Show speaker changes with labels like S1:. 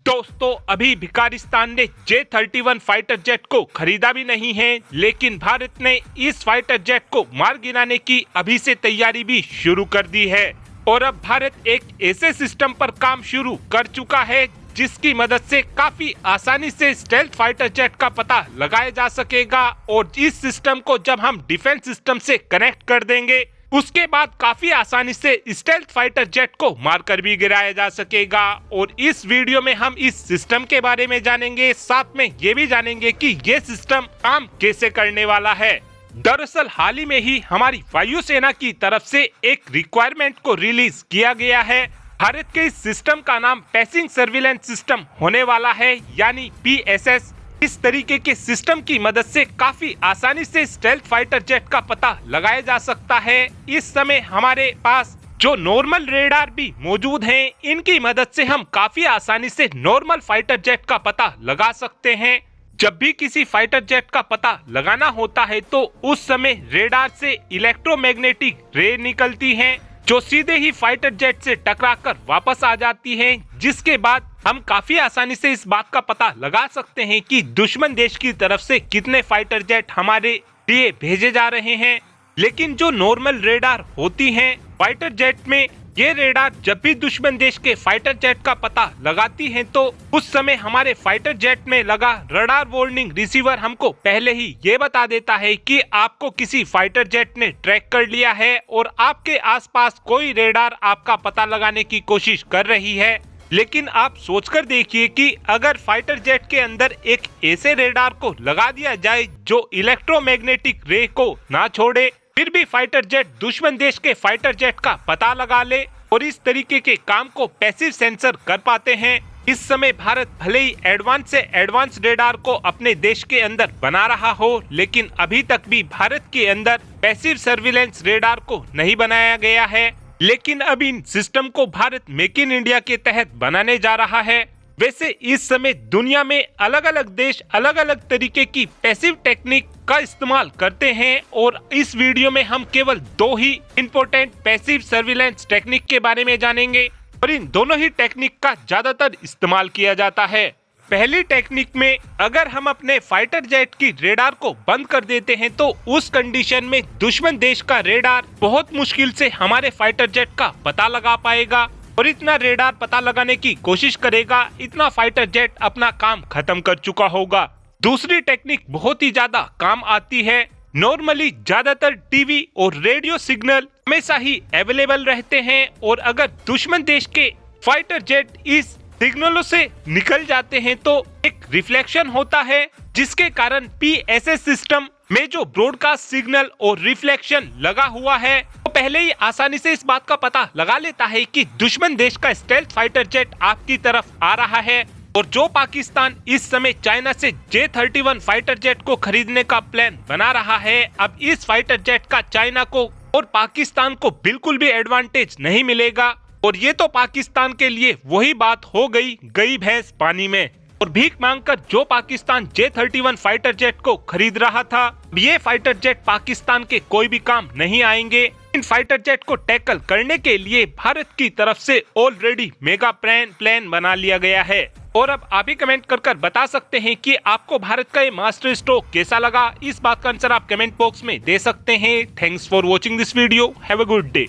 S1: दोस्तों अभी भिकारिस्तान ने J-31 फाइटर जेट को खरीदा भी नहीं है, लेकिन भारत ने इस फाइटर जेट को मार गिराने की अभी से तैयारी भी शुरू कर दी है। और अब भारत एक ऐसे सिस्टम पर काम शुरू कर चुका है जिसकी मदद से काफी आसानी से स्टेल्थ फाइटर जेट का पता लगाया जा सकेगा। और इस सिस्टम को जब हम डिफेंस सिस्टम से कनेक्ट कर देंगे उसके बाद काफी आसानी से स्टेल्थ फाइटर जेट को मारकर भी गिराया जा सकेगा। और इस वीडियो में हम इस सिस्टम के बारे में जानेंगे, साथ में ये भी जानेंगे कि ये सिस्टम काम कैसे करने वाला है। दरअसल हाल ही में ही हमारी वायुसेना की तरफ से एक रिक्वायरमेंट को रिलीज किया गया है। भारत के इस सिस्टम का नाम पैसिव सर्विलेंस सिस्टम होने वाला है, यानी PSS। इस तरीके के सिस्टम की मदद से काफी आसानी से स्टेल्थ फाइटर जेट का पता लगाया जा सकता है। इस समय हमारे पास जो नॉर्मल रेडार भी मौजूद हैं, इनकी मदद से हम काफी आसानी से नॉर्मल फाइटर जेट का पता लगा सकते हैं। जब भी किसी फाइटर जेट का पता लगाना होता है तो उस समय रेडार से इलेक्ट्रोमैग्नेटिक रे निकलती हैं, जो सीधे ही फाइटर जेट से टकराकर वापस आ जाती हैं, जिसके बाद हम काफी आसानी से इस बात का पता लगा सकते हैं कि दुश्मन देश की तरफ से कितने फाइटर जेट हमारे लिए भेजे जा रहे हैं। लेकिन जो नॉर्मल रेडार होती हैं फाइटर जेट में, ये रेडार जब भी दुश्मन देश के फाइटर जेट का पता लगाती हैं तो उस समय हमारे फाइटर जेट में लगा रडार वार्निंग रिसीवर हमको पहले ही ये बता देता है कि आपको किसी फाइटर जेट ने ट्रैक कर लिया है और आपके आसपास कोई रेडार आपका पता लगाने की कोशिश कर रही है। लेकिन आप सोचकर देखिए कि अगर फाइटर जेट के अंदर एक ऐसे रेडार को लगा दिया जाए जो इलेक्ट्रोमैग्नेटिक रे को ना छोड़े, फिर भी फाइटर जेट दुश्मन देश के फाइटर जेट का पता लगा ले और इस तरीके के काम को पैसिव सेंसर कर पाते हैं। इस समय भारत भले ही एडवांस से एडवांस रेडार को अपने देश के अंदर बना रहा हो, लेकिन अभी तक भी भारत के अंदर पैसिव सर्विलेंस रेडार को नहीं बनाया गया है। लेकिन अब इन सिस्टम को भारत मेक इन इंडिया के तहत बनाने जा रहा है। वैसे इस समय दुनिया में अलग अलग देश अलग अलग तरीके की पैसिव टेक्निक का इस्तेमाल करते हैं और इस वीडियो में हम केवल दो ही इम्पोर्टेंट पैसिव सर्विलेंस टेक्निक के बारे में जानेंगे और इन दोनों ही टेक्निक का ज्यादातर इस्तेमाल किया जाता है। पहली टेक्निक में अगर हम अपने फाइटर जेट की रेडार को बंद कर देते हैं तो उस कंडीशन में दुश्मन देश का रेडार बहुत मुश्किल से हमारे फाइटर जेट का पता लगा पाएगा और इतना रेडार पता लगाने की कोशिश करेगा, इतना फाइटर जेट अपना काम खत्म कर चुका होगा। दूसरी टेक्निक बहुत ही ज्यादा काम आती है। नॉर्मली ज्यादातर टीवी और रेडियो सिग्नल हमेशा ही अवेलेबल रहते हैं और अगर दुश्मन देश के फाइटर जेट इस सिग्नलों से निकल जाते हैं तो एक रिफ्लेक्शन होता है, जिसके कारण PSS सिस्टम में जो ब्रॉडकास्ट सिग्नल और रिफ्लेक्शन लगा हुआ है वो पहले ही आसानी से इस बात का पता लगा लेता है कि दुश्मन देश का स्टेल्थ फाइटर जेट आपकी तरफ आ रहा है। और जो पाकिस्तान इस समय चाइना से J-31 फाइटर जेट को खरीदने का प्लान बना रहा है, अब इस फाइटर जेट का चाइना को और पाकिस्तान को बिल्कुल भी एडवांटेज नहीं मिलेगा। और ये तो पाकिस्तान के लिए वही बात हो गई भैंस पानी में। और भीख मांगकर जो पाकिस्तान J-31 फाइटर जेट को खरीद रहा था, ये फाइटर जेट पाकिस्तान के कोई भी काम नहीं आएंगे। इन फाइटर जेट को टैकल करने के लिए भारत की तरफ से ऑलरेडी मेगा प्लान बना लिया गया है। और अब आप ही कमेंट कर बता सकते हैं कि आपको भारत का ये मास्टर स्ट्रोक कैसा लगा। इस बात का आंसर आप कमेंट बॉक्स में दे सकते हैं। Thanks for watching this video. Have a good day.